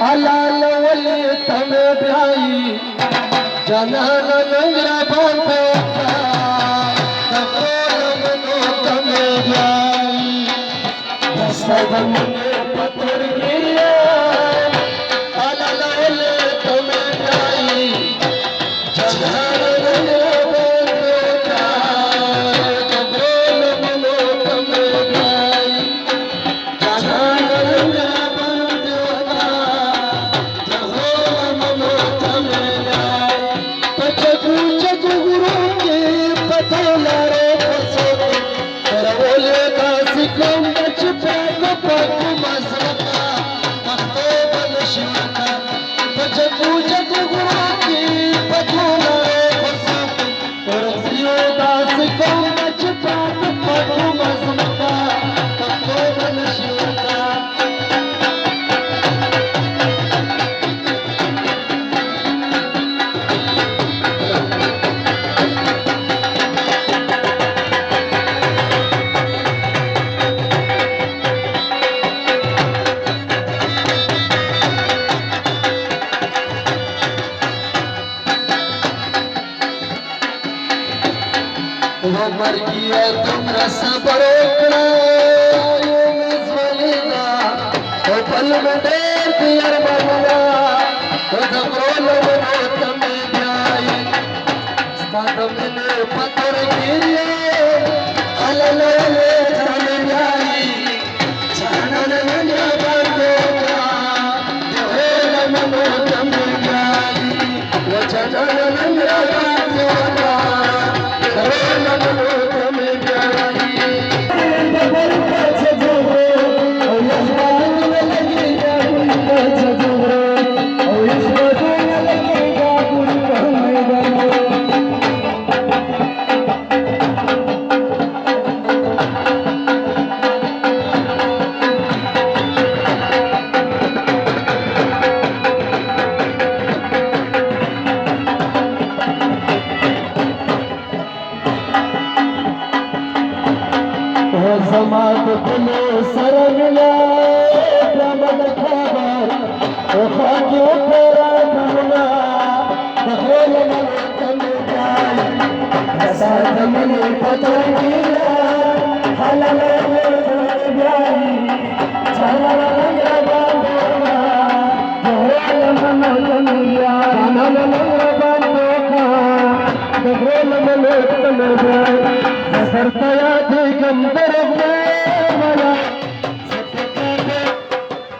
अलालवल तमे ब्याई जनन नंगरा बांधे तकोलमनो तमे ब्याई दस्तगम ने पतर गिरिया अलालवल तमे ब्याई जनन नंगरा बांधे तकोलमनो तमे ब्याई जनन नंगरा मर गया तुम रसा बरोकड़ा यो में ज्वलिना ओ पल में देर दियर बनना ओ दबरोल बनो तमे ब्याई स्ताद में पत्थर गिरिए अललले तमे ब्याई जानन नंगा बांधो देहल मनो तमे ब्याई वो जानन नंगा बांधो समाज पुलो सरमिला प्रमद खबर ओ खाक्यो तेरा धुना दखल मन तमे जाई साथ मन पतर गिरा हलल तमे जाई चरण रंग बांधोना दखल मन तमे जाई चरण रंग बांधोना दखल मन तमे जाई सरतया दिगंबर